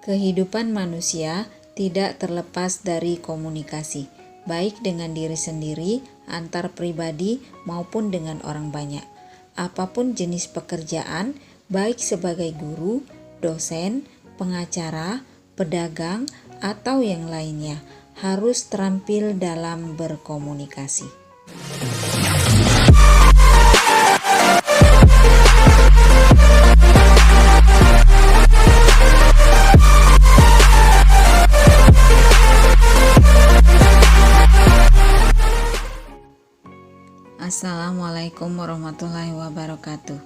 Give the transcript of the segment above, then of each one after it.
Kehidupan manusia tidak terlepas dari komunikasi, baik dengan diri sendiri, antar pribadi, maupun dengan orang banyak. Apapun jenis pekerjaan, baik sebagai guru, dosen, pengacara, pedagang, atau yang lainnya, harus terampil dalam berkomunikasi. Assalamualaikum warahmatullahi wabarakatuh.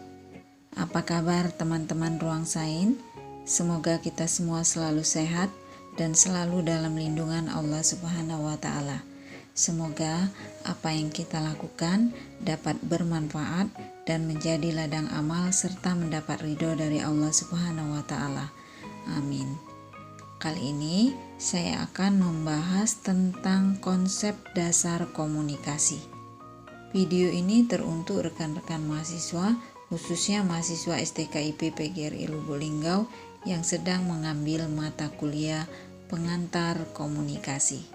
Apa kabar teman-teman Ruang Sains? Semoga kita semua selalu sehat dan selalu dalam lindungan Allah Subhanahu wa Ta'ala. Semoga apa yang kita lakukan dapat bermanfaat dan menjadi ladang amal serta mendapat ridho dari Allah Subhanahu wa Ta'ala. Amin. Kali ini saya akan membahas tentang konsep dasar komunikasi. Video ini teruntuk rekan-rekan mahasiswa, khususnya mahasiswa STKIP PGRI Lubuk Linggau yang sedang mengambil mata kuliah pengantar komunikasi.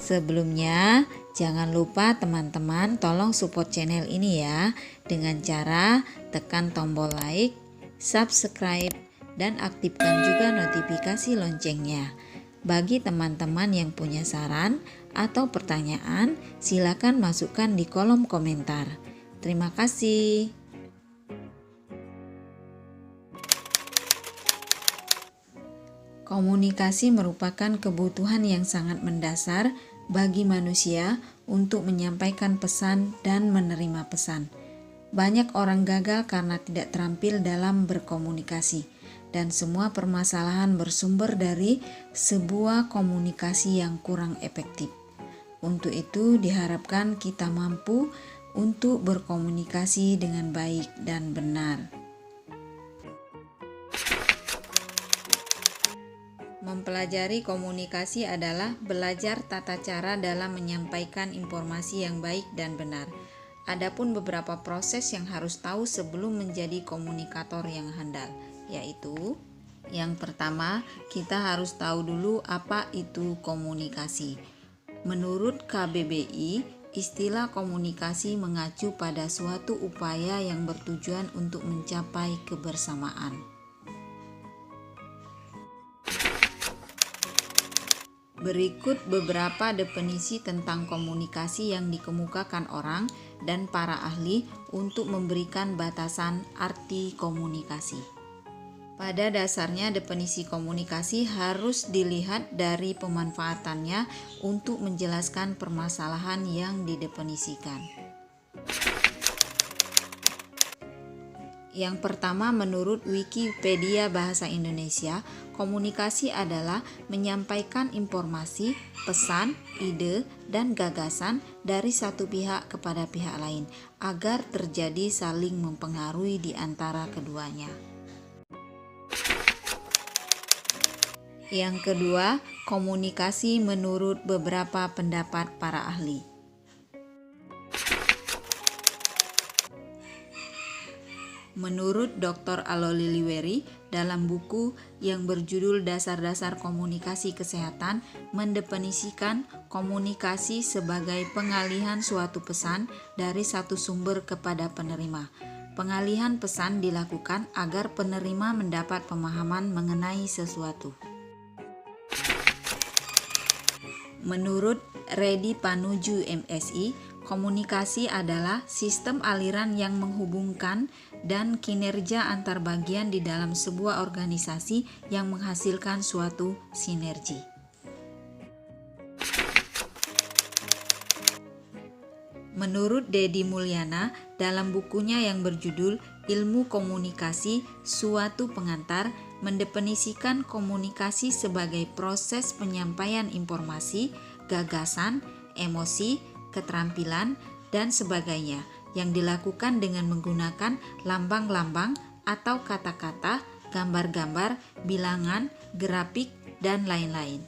Sebelumnya, jangan lupa teman-teman tolong support channel ini ya dengan cara tekan tombol like, subscribe, dan aktifkan juga notifikasi loncengnya. Bagi teman-teman yang punya saran atau pertanyaan, silakan masukkan di kolom komentar. Terima kasih. Komunikasi merupakan kebutuhan yang sangat mendasar bagi manusia untuk menyampaikan pesan dan menerima pesan. Banyak orang gagal karena tidak terampil dalam berkomunikasi. Dan semua permasalahan bersumber dari sebuah komunikasi yang kurang efektif. Untuk itu diharapkan kita mampu untuk berkomunikasi dengan baik dan benar. Mempelajari komunikasi adalah belajar tata cara dalam menyampaikan informasi yang baik dan benar. Adapun beberapa proses yang harus tahu sebelum menjadi komunikator yang handal, yaitu yang pertama, kita harus tahu dulu apa itu komunikasi. Menurut KBBI, istilah komunikasi mengacu pada suatu upaya yang bertujuan untuk mencapai kebersamaan. Berikut beberapa definisi tentang komunikasi yang dikemukakan orang dan para ahli untuk memberikan batasan arti komunikasi. Pada dasarnya, definisi komunikasi harus dilihat dari pemanfaatannya untuk menjelaskan permasalahan yang didefinisikan. Yang pertama, menurut Wikipedia Bahasa Indonesia, komunikasi adalah menyampaikan informasi, pesan, ide, dan gagasan dari satu pihak kepada pihak lain agar terjadi saling mempengaruhi di antara keduanya. Yang kedua, komunikasi menurut beberapa pendapat para ahli. Menurut Dr. Alo Liliweri, dalam buku yang berjudul Dasar-Dasar Komunikasi Kesehatan, mendefinisikan komunikasi sebagai pengalihan suatu pesan dari satu sumber kepada penerima. Pengalihan pesan dilakukan agar penerima mendapat pemahaman mengenai sesuatu. Menurut Reddy Panuju MSI, komunikasi adalah sistem aliran yang menghubungkan dan kinerja antar bagian di dalam sebuah organisasi yang menghasilkan suatu sinergi. Menurut Dedi Mulyana, dalam bukunya yang berjudul Ilmu Komunikasi, Suatu Pengantar, mendefinisikan komunikasi sebagai proses penyampaian informasi, gagasan, emosi, keterampilan, dan sebagainya yang dilakukan dengan menggunakan lambang-lambang atau kata-kata, gambar-gambar, bilangan, grafik, dan lain-lain.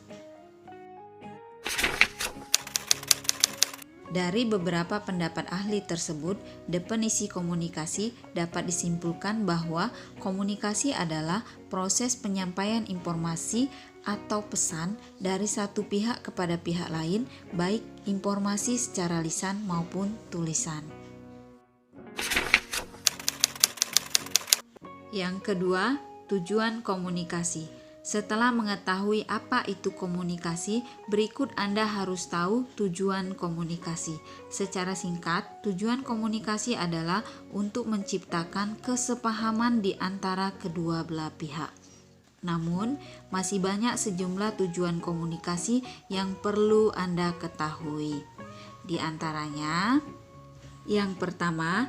Dari beberapa pendapat ahli tersebut, definisi komunikasi dapat disimpulkan bahwa komunikasi adalah proses penyampaian informasi atau pesan dari satu pihak kepada pihak lain, baik informasi secara lisan maupun tulisan. Yang kedua, tujuan komunikasi. Setelah mengetahui apa itu komunikasi, berikut Anda harus tahu tujuan komunikasi. Secara singkat, tujuan komunikasi adalah untuk menciptakan kesepahaman di antara kedua belah pihak. Namun, masih banyak sejumlah tujuan komunikasi yang perlu Anda ketahui. Di antaranya, yang pertama,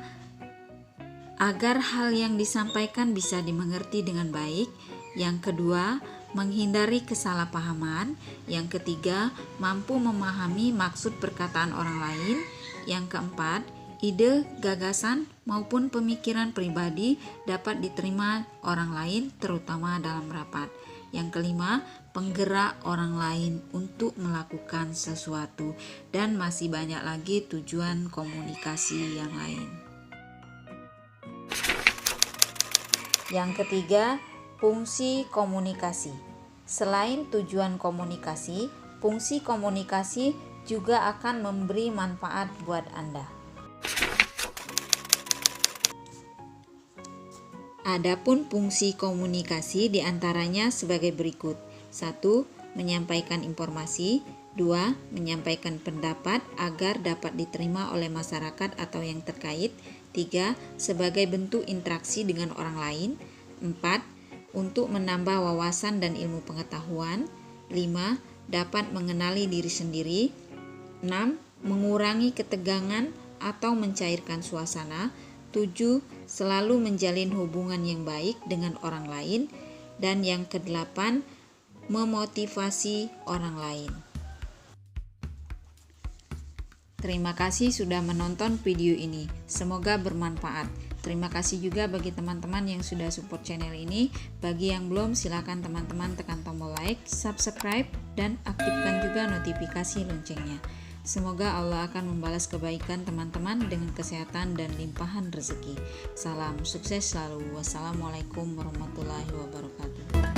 agar hal yang disampaikan bisa dimengerti dengan baik. Yang kedua, menghindari kesalahpahaman. Yang ketiga, mampu memahami maksud perkataan orang lain. Yang keempat, ide, gagasan, maupun pemikiran pribadi dapat diterima orang lain, terutama dalam rapat. Yang kelima, penggerak orang lain untuk melakukan sesuatu. Dan masih banyak lagi tujuan komunikasi yang lain. Yang ketiga, fungsi komunikasi. Selain tujuan komunikasi, fungsi komunikasi juga akan memberi manfaat buat Anda. Adapun fungsi komunikasi diantaranya sebagai berikut. 1. Menyampaikan informasi. 2. Menyampaikan pendapat agar dapat diterima oleh masyarakat atau yang terkait. 3. Sebagai bentuk interaksi dengan orang lain. 4. Untuk menambah wawasan dan ilmu pengetahuan. 5. Dapat mengenali diri sendiri. 6. Mengurangi ketegangan atau mencairkan suasana. 7. Selalu menjalin hubungan yang baik dengan orang lain. Dan yang ke-8, memotivasi orang lain. Terima kasih sudah menonton video ini. Semoga bermanfaat. Terima kasih juga bagi teman-teman yang sudah support channel ini. Bagi yang belum, silakan teman-teman tekan tombol like, subscribe, dan aktifkan juga notifikasi loncengnya. Semoga Allah akan membalas kebaikan teman-teman dengan kesehatan dan limpahan rezeki. Salam sukses selalu. Wassalamualaikum warahmatullahi wabarakatuh.